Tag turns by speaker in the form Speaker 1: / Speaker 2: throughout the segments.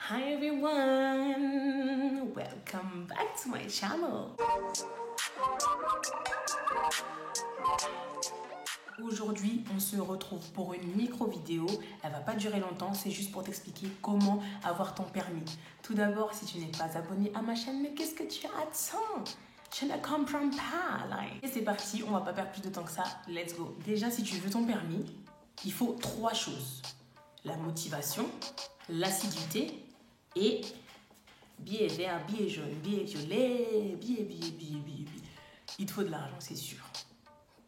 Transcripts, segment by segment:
Speaker 1: Hi everyone, welcome back to my channel. Aujourd'hui, on se retrouve pour une micro-vidéo. Elle va pas durer longtemps, c'est juste pour t'expliquer comment avoir ton permis. Tout d'abord, si tu n'es pas abonné à ma chaîne, mais qu'est-ce que tu attends? Je ne comprends pas. Et c'est parti, on va pas perdre plus de temps que ça. Let's go. Déjà, si tu veux ton permis, il faut 3 choses. La motivation, l'assiduité et billet vert, billet jaune, billet violet, billet. Il te faut de l'argent, c'est sûr.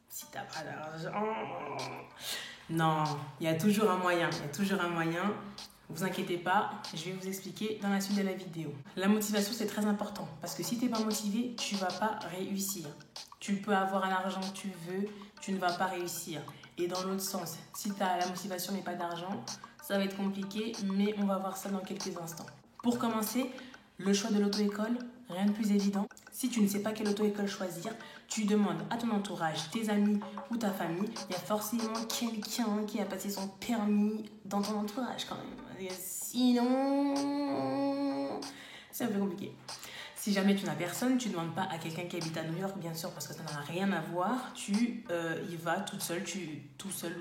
Speaker 1: Si t'as pas d'argent... Non, il y a toujours un moyen, Vous inquiétez pas, je vais vous expliquer dans la suite de la vidéo. La motivation, c'est très important parce que si t'es pas motivé, tu vas pas réussir. Tu peux avoir l'argent que tu veux, tu ne vas pas réussir. Et dans l'autre sens, si tu as la motivation mais pas d'argent, ça va être compliqué, mais on va voir ça dans quelques instants. Pour commencer, le choix de l'auto-école, rien de plus évident. Si tu ne sais pas quelle auto-école choisir, tu demandes à ton entourage, tes amis ou ta famille. Il y a forcément quelqu'un qui a passé son permis dans ton entourage quand même. Sinon, c'est un peu compliqué. Si jamais tu n'as personne, tu ne demandes pas à quelqu'un qui habite à New York, bien sûr, parce que ça n'a rien à voir. Tu y vas tout seul ou toute seule,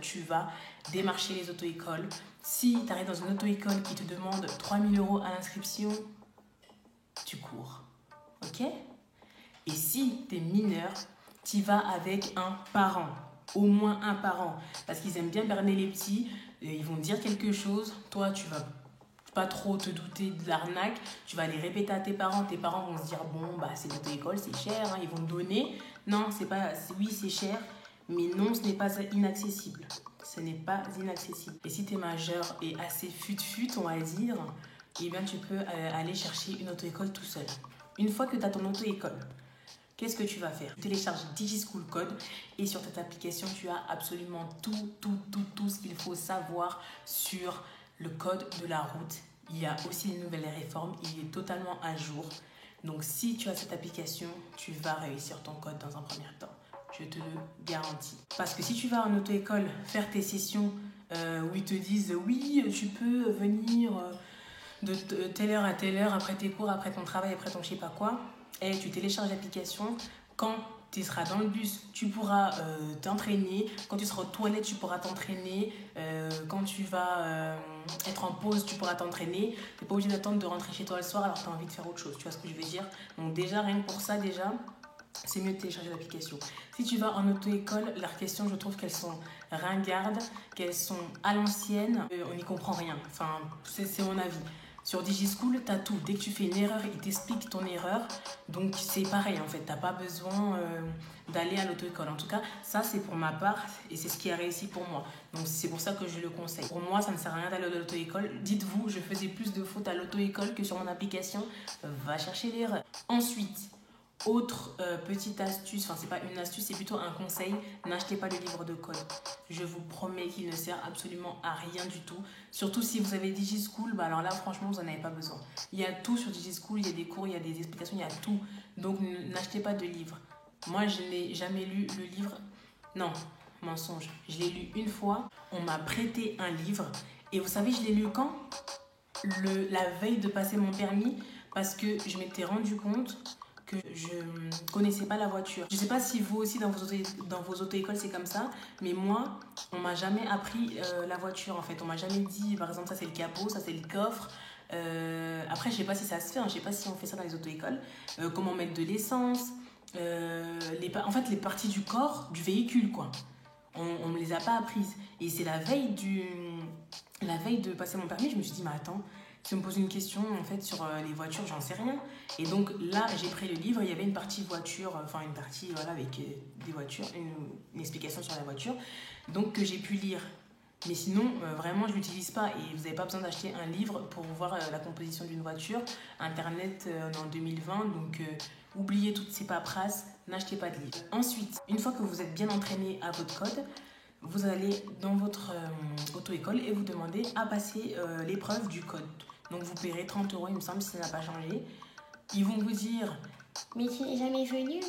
Speaker 1: tu vas démarcher les auto-écoles. Si tu arrives dans une auto-école qui te demande 3 000 € à l'inscription, tu cours. Ok? Et si tu es mineur, tu y vas avec un parent. Au moins un parent. Parce qu'ils aiment bien berner les petits. Ils vont dire quelque chose. Toi, tu vas pas trop te douter de l'arnaque, tu vas les répéter à tes parents vont se dire bon bah c'est l'auto-école, c'est cher, hein, ils vont te donner. Non, c'est pas, oui c'est cher, mais non, ce n'est pas inaccessible. Ce n'est pas inaccessible. Et si tu es majeur et assez fut on va dire, eh bien tu peux aller chercher une auto-école tout seul. Une fois que tu as ton auto-école, qu'est-ce que tu vas faire? Tu télécharges DigiSchool Code et sur cette application, tu as absolument tout ce qu'il faut savoir sur le code de la route. Il y a aussi une nouvelle réforme, il est totalement à jour. Donc si tu as cette application, tu vas réussir ton code dans un premier temps. Je te le garantis. Parce que si tu vas en auto-école faire tes sessions où ils te disent oui, tu peux venir de telle heure à telle heure après tes cours, après ton travail, après ton je sais pas quoi, et tu télécharges l'application, quand tu seras dans le bus, tu pourras t'entraîner. Quand tu seras aux toilettes, tu pourras t'entraîner. Quand tu vas être en pause, tu pourras t'entraîner. Tu n'es pas obligé d'attendre de rentrer chez toi le soir alors que tu as envie de faire autre chose. Tu vois ce que je veux dire? Donc déjà, rien que pour ça, c'est mieux de télécharger l'application. Si tu vas en auto-école, leurs questions, je trouve qu'elles sont ringardes, qu'elles sont à l'ancienne. On n'y comprend rien. Enfin, c'est mon avis. Sur DigiSchool, tu as tout. Dès que tu fais une erreur, il t'explique ton erreur. Donc, c'est pareil en fait. Tu n'as pas besoin d'aller à l'auto-école. En tout cas, ça, c'est pour ma part et c'est ce qui a réussi pour moi. Donc, c'est pour ça que je le conseille. Pour moi, ça ne sert à rien d'aller à l'auto-école. Dites-vous, je faisais plus de fautes à l'auto-école que sur mon application. Va chercher l'erreur. Ensuite, autre petite astuce, enfin c'est pas une astuce, c'est plutôt un conseil, n'achetez pas le livre de code. Je vous promets qu'il ne sert absolument à rien du tout. Surtout si vous avez DigiSchool, bah alors là franchement vous n'en avez pas besoin. Il y a tout sur DigiSchool, il y a des cours, il y a des explications, il y a tout. Donc n'achetez pas de livre. Moi je n'ai jamais lu le livre, non, mensonge. Je l'ai lu une fois, on m'a prêté un livre et vous savez je l'ai lu quand? La veille de passer mon permis parce que je m'étais rendu compte que je connaissais pas la voiture. Je sais pas si vous aussi dans vos auto-écoles c'est comme ça, mais moi on m'a jamais appris la voiture en fait. On m'a jamais dit par exemple ça c'est le capot, ça c'est le coffre. Après je sais pas si ça se fait, hein. Je sais pas si on fait ça dans les auto-écoles. Comment mettre de l'essence, en fait les parties du corps du véhicule quoi. On me les a pas apprises et c'est la veille de passer mon permis, je me suis dit mais attends, si on me pose une question en fait sur les voitures, j'en sais rien. Et donc là, j'ai pris le livre, il y avait une partie voiture, enfin une partie voilà, avec des voitures, une explication sur la voiture, donc que j'ai pu lire. Mais sinon, vraiment, je ne l'utilise pas et vous n'avez pas besoin d'acheter un livre pour voir la composition d'une voiture. Internet en 2020, donc oubliez toutes ces paperasses, n'achetez pas de livre. Ensuite, une fois que vous êtes bien entraîné à votre code, vous allez dans votre auto-école et vous demandez à passer l'épreuve du code. Donc vous paierez 30 €, il me semble, si ça n'a pas changé. Ils vont vous dire « Mais tu n'es jamais venu,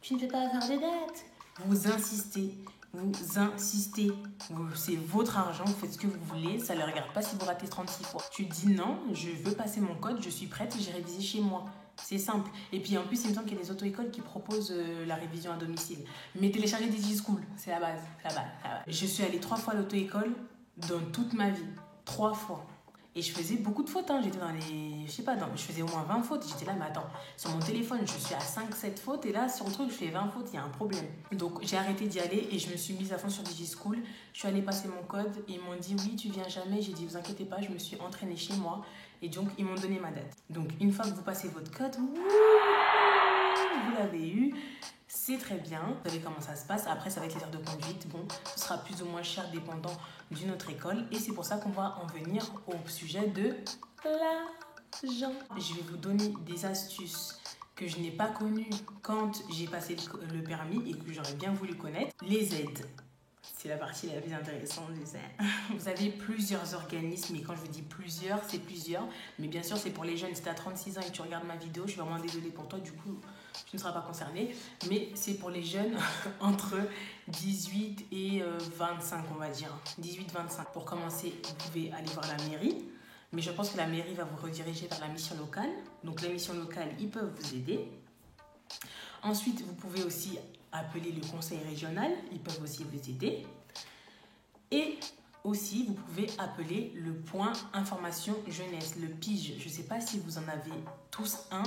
Speaker 1: tu ne peux pas avoir de date ». Vous insistez, vous insistez. C'est votre argent, vous faites ce que vous voulez, ça ne les regarde pas si vous ratez 36 fois. Tu dis non, je veux passer mon code, je suis prête, j'ai révisé chez moi. C'est simple. Et puis en plus, il me semble qu'il y a des auto-écoles qui proposent la révision à domicile. Mais télécharger DigiSchool, c'est la base. Je suis allée 3 fois à l'auto-école dans toute ma vie. 3 fois. Et je faisais beaucoup de fautes. J'étais dans les... Je sais pas, je faisais au moins 20 fautes. J'étais là, mais attends, sur mon téléphone, je suis à 5-7 fautes. Et là, sur le truc, je fais 20 fautes, il y a un problème. Donc, j'ai arrêté d'y aller et je me suis mise à fond sur DigiSchool. Je suis allée passer mon code. Ils m'ont dit, oui, tu viens jamais. J'ai dit, vous inquiétez pas, je me suis entraînée chez moi. Et donc, ils m'ont donné ma date. Donc, une fois que vous passez votre code, vous l'avez eu. C'est très bien. Vous savez comment ça se passe. Après, ça va être les heures de conduite. Bon, ce sera plus ou moins cher dépendant d'une autre école. Et c'est pour ça qu'on va en venir au sujet de l'argent. Je vais vous donner des astuces que je n'ai pas connues quand j'ai passé le permis et que j'aurais bien voulu connaître. Les aides. C'est la partie la plus intéressante des aides. Vous avez plusieurs organismes, et quand je vous dis plusieurs, c'est plusieurs. Mais bien sûr, c'est pour les jeunes. Si tu as 36 ans et que tu regardes ma vidéo, je suis vraiment désolée pour toi. Du coup, tu ne seras pas concerné. Mais c'est pour les jeunes entre 18 et 25, on va dire. 18-25. Pour commencer, vous pouvez aller voir la mairie. Mais je pense que la mairie va vous rediriger vers la mission locale. Donc, les missions locales, ils peuvent vous aider. Ensuite, vous pouvez aussi appeler le conseil régional. Ils peuvent aussi vous aider. Et aussi, vous pouvez appeler le point information jeunesse, le PIGE. Je ne sais pas si vous en avez tous un,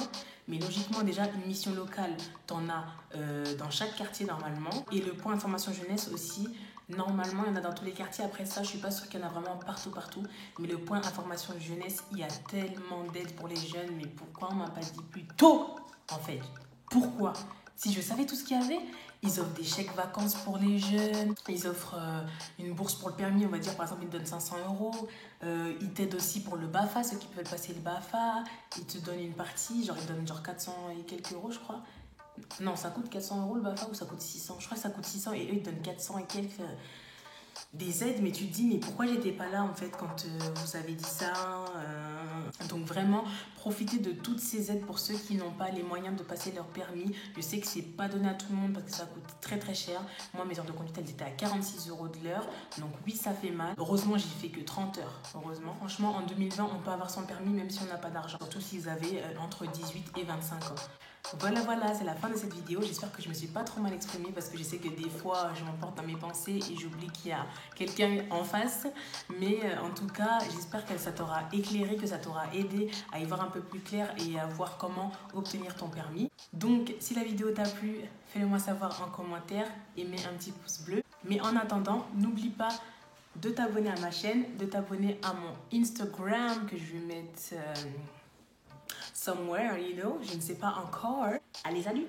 Speaker 1: mais logiquement, déjà, une mission locale, tu en as dans chaque quartier normalement. Et le point information jeunesse aussi, normalement, il y en a dans tous les quartiers. Après ça, je ne suis pas sûre qu'il y en a vraiment partout. Mais le point information jeunesse, il y a tellement d'aides pour les jeunes. Mais pourquoi on ne m'a pas dit plus tôt, en fait? Pourquoi? Si je savais tout ce qu'il y avait, ils offrent des chèques vacances pour les jeunes, ils offrent une bourse pour le permis, on va dire par exemple ils te donnent 500 €, ils t'aident aussi pour le BAFA, ceux qui peuvent passer le BAFA, ils te donnent une partie, genre ils donnent genre 400 et quelques euros je crois. Non, ça coûte 400 € le BAFA ou ça coûte 600? Je crois que ça coûte 600 et eux ils te donnent 400 et quelques des aides, mais tu te dis mais pourquoi j'étais pas là en fait quand vous avez dit ça donc vraiment profitez de toutes ces aides pour ceux qui n'ont pas les moyens de passer leur permis. Je sais que c'est pas donné à tout le monde parce que ça coûte très très cher. Moi mes heures de conduite elles étaient à 46 € de l'heure, donc oui ça fait mal. Heureusement j'ai fait que 30 heures, heureusement. Franchement en 2020 on peut avoir son permis même si on n'a pas d'argent, surtout si vous avez entre 18 et 25 ans. Voilà, c'est la fin de cette vidéo. J'espère que je me suis pas trop mal exprimée parce que je sais que des fois, je m'emporte dans mes pensées et j'oublie qu'il y a quelqu'un en face. Mais en tout cas, j'espère que ça t'aura éclairé, que ça t'aura aidé à y voir un peu plus clair et à voir comment obtenir ton permis. Donc, si la vidéo t'a plu, fais-le moi savoir en commentaire et mets un petit pouce bleu. Mais en attendant, n'oublie pas de t'abonner à ma chaîne, de t'abonner à mon Instagram que je vais mettre... somewhere, you know, je ne sais pas encore. Allez, salut!